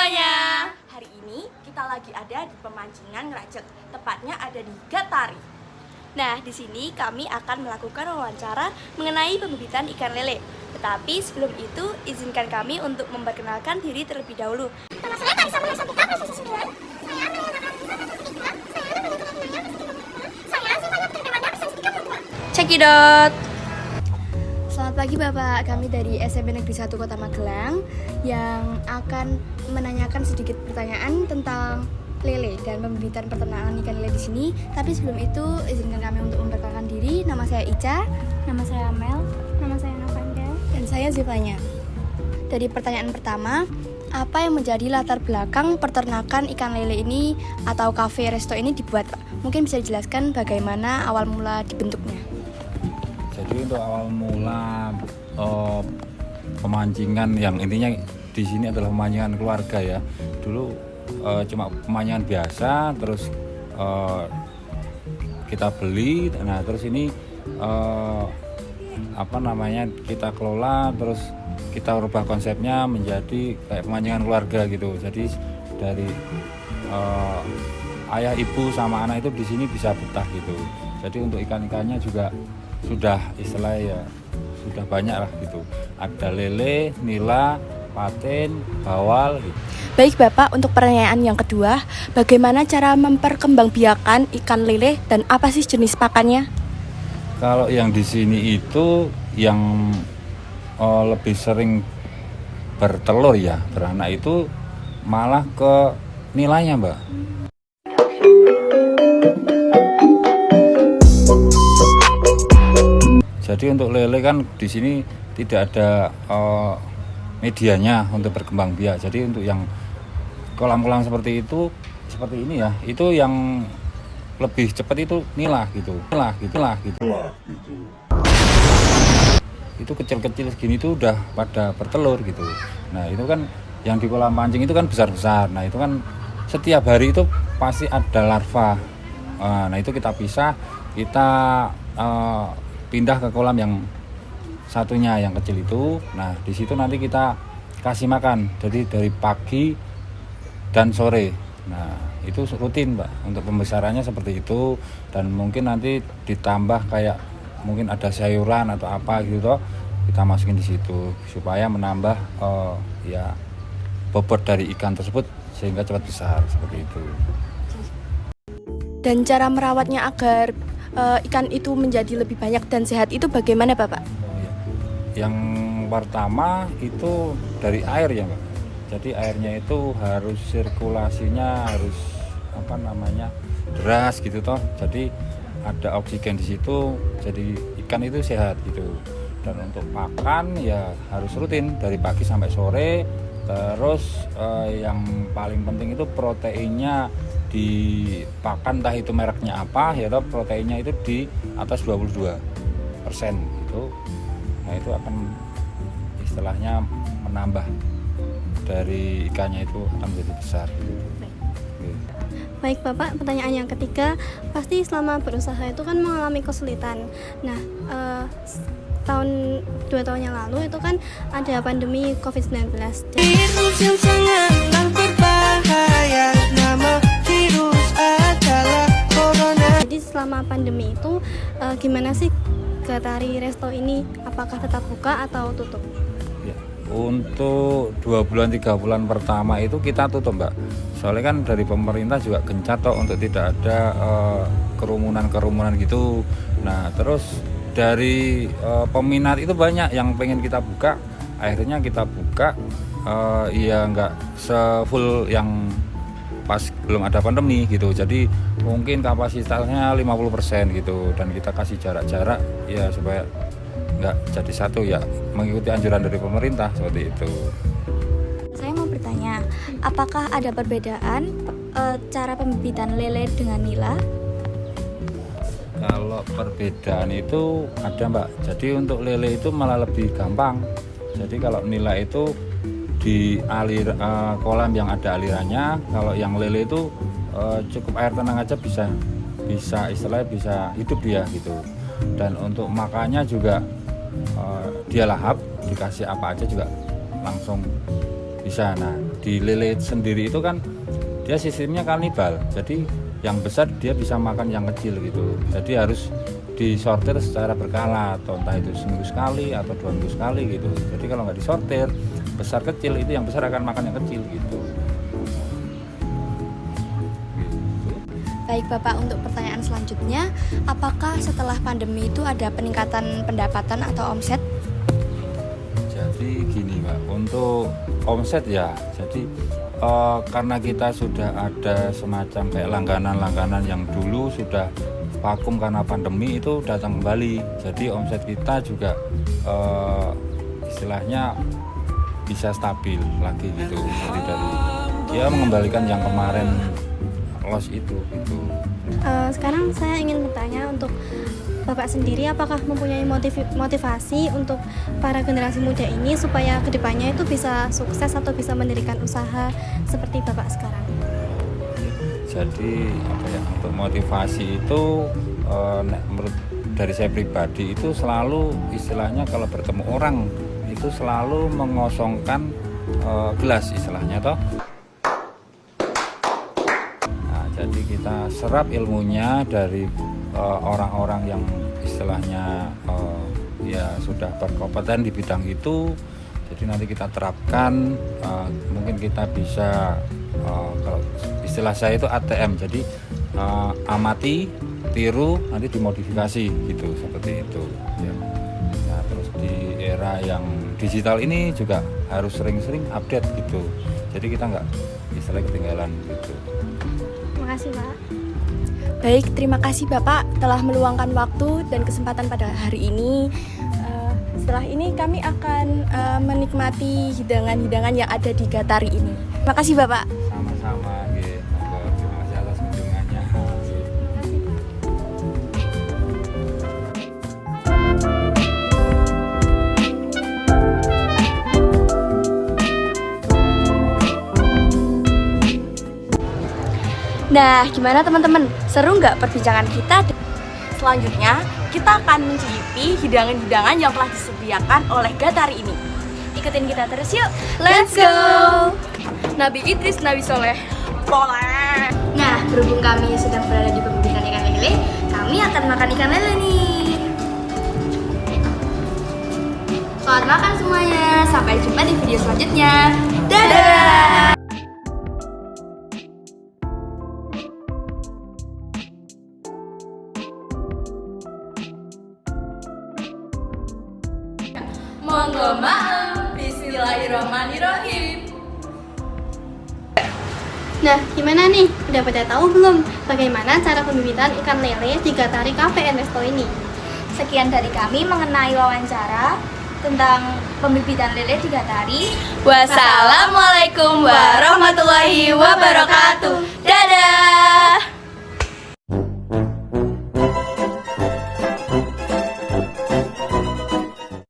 semuanya. Hari ini kita lagi ada di pemancingan Ngerajek, tepatnya ada di Gatari. Nah, di sini kami akan melakukan wawancara mengenai pembibitan ikan lele. Tetapi sebelum itu, izinkan kami untuk memperkenalkan diri terlebih dahulu. Nama saya Karisa Mahesa Putra, posisi 9. Saya mengenakan saya sifat penerbangan sertifikat kedua. Cekidot. Selamat pagi Bapak, kami dari SMP Negeri 1 Kota Magelang yang akan menanyakan sedikit pertanyaan tentang lele dan pembibitan peternakan ikan lele di sini. Tapi sebelum itu, izinkan kami untuk memperkenalkan diri. Nama saya Ica, Nama saya Amel, nama saya Novanda. dan saya Zivanya. Dari pertanyaan pertama, apa yang menjadi latar belakang peternakan ikan lele ini atau cafe resto ini dibuat, Pak? Mungkin bisa dijelaskan bagaimana awal mula dibentuknya. Jadi untuk awal mula pemancingan yang intinya di sini adalah pemancingan keluarga ya. Dulu cuma pemancingan biasa, terus kita beli. Nah terus ini kita kelola, terus kita rubah konsepnya menjadi kayak pemancingan keluarga gitu. Jadi dari ayah ibu sama anak itu di sini bisa betah gitu. Jadi untuk ikan-ikannya juga sudah istilahnya ya sudah banyak lah gitu. Ada lele, nila, patin, bawal gitu. Baik Bapak, untuk pertanyaan yang kedua, bagaimana cara memperkembangbiakan ikan lele dan apa sih jenis pakannya? Kalau yang di sini itu yang lebih sering bertelur ya, beranak itu malah ke nilainya, Mbak. Jadi untuk lele kan di sini tidak ada medianya untuk berkembang biak. Jadi untuk yang kolam-kolam seperti itu, seperti ini ya, itu yang lebih cepat itu nila gitu. Itu kecil-kecil segini itu udah pada bertelur gitu. Nah itu kan yang di kolam pancing itu kan besar-besar. Nah itu kan setiap hari itu pasti ada larva. Nah itu kita pisah, kita pindah ke kolam yang satunya yang kecil itu. Nah di situ nanti kita kasih makan. Jadi dari pagi dan sore. Nah itu rutin Mbak. Untuk pembesarannya seperti itu. Dan mungkin nanti ditambah kayak mungkin ada sayuran atau apa gitu toh, kita masukin di situ supaya menambah ya bobot dari ikan tersebut sehingga cepat besar seperti itu. Dan cara merawatnya agar ikan itu menjadi lebih banyak dan sehat itu bagaimana Bapak? Yang pertama itu dari air ya Mbak. Jadi airnya itu harus sirkulasinya harus deras gitu toh. Jadi ada oksigen di situ, jadi ikan itu sehat gitu. Dan untuk pakan ya harus rutin dari pagi sampai sore. Terus yang paling penting itu proteinnya dipakan, entah itu mereknya apa ya toh, proteinnya itu di atas 22% gitu. Nah itu akan istilahnya menambah dari ikannya itu akan menjadi besar gitu. Baik Bapak, pertanyaan yang ketiga, pasti selama berusaha itu kan mengalami kesulitan. Nah, 2 tahun yang lalu itu kan ada pandemi COVID-19. Virus yang sangatlah berbahaya, nama virus adalah corona. Jadi selama pandemi itu gimana sih Gatari Resto ini? Apakah tetap buka atau tutup? Ya, untuk 2 bulan 3 bulan pertama itu kita tutup Mbak. Soalnya kan dari pemerintah juga gencar toh untuk tidak ada kerumunan gitu. Nah terus dari peminat itu banyak yang pengen kita buka, akhirnya kita buka ya nggak sefull yang pas belum ada pandemi gitu. Jadi mungkin kapasitasnya 50% gitu, dan kita kasih jarak-jarak ya supaya nggak jadi satu ya, mengikuti anjuran dari pemerintah seperti itu. Saya mau bertanya, apakah ada perbedaan cara pembibitan lele dengan nila? Kalau perbedaan itu ada Mbak. Jadi untuk lele itu malah lebih gampang. Jadi kalau nila itu di kolam yang ada alirannya. Kalau yang lele itu cukup air tenang aja bisa istilahnya bisa hidup dia gitu. Dan untuk makannya juga dia lahap, dikasih apa aja juga langsung bisa. Nah di lele sendiri itu kan dia sistemnya kanibal, jadi yang besar dia bisa makan yang kecil gitu, jadi harus disortir secara berkala, atau entah itu seminggu sekali atau 2 minggu sekali gitu. Jadi kalau nggak disortir besar kecil, itu yang besar akan makan yang kecil gitu. Baik Bapak, untuk pertanyaan selanjutnya, apakah setelah pandemi itu ada peningkatan pendapatan atau omset? Jadi gini Mbak, untuk omset ya, jadi karena kita sudah ada semacam kayak langganan-langganan yang dulu sudah vakum karena pandemi itu datang kembali, jadi omset kita juga istilahnya bisa stabil lagi gitu, jadi dari ya mengembalikan yang kemarin loss itu gitu. Sekarang saya ingin bertanya untuk Bapak sendiri, apakah mempunyai motivasi untuk para generasi muda ini supaya kedepannya itu bisa sukses atau bisa mendirikan usaha seperti Bapak sekarang? Jadi apa ya, untuk motivasi itu menurut dari saya pribadi itu selalu istilahnya kalau bertemu orang itu selalu mengosongkan gelas istilahnya toh. Nah, jadi kita serap ilmunya dari orang-orang yang istilahnya ya sudah berkompeten di bidang itu, jadi nanti kita terapkan, mungkin kita bisa kalau istilah saya itu ATM, jadi amati, tiru, nanti dimodifikasi gitu, seperti itu ya. Nah, terus di era yang digital ini juga harus sering-sering update gitu, jadi kita nggak istilahnya ketinggalan gitu. Terima kasih Pak. Baik, terima kasih Bapak telah meluangkan waktu dan kesempatan pada hari ini. Setelah ini kami akan menikmati hidangan-hidangan yang ada di Gatari ini. Terima kasih Bapak. Sama-sama, nggih. Monggo, terima kasih atas kunjungannya. Nah, gimana teman-teman? Seru nggak perbincangan kita? Selanjutnya, kita akan mencicipi hidangan-hidangan yang telah disediakan oleh Gatari ini. Ikutin kita terus yuk. Let's go! Nabi Idris, Nabi Soleh. Boleh! Nah, berhubung kami sedang berada di pembibitan ikan lele, kami akan makan ikan lele nih. Selamat makan semuanya. Sampai jumpa di video selanjutnya. Dadah! Monggo maem, bismillahirrahmanirrahim. Nah, gimana nih? Udah pada tahu belum bagaimana cara pembibitan ikan lele di Gatari Cafe & Resto ini? Sekian dari kami mengenai wawancara tentang pembibitan lele di Gatari. Wassalamualaikum warahmatullahi wabarakatuh.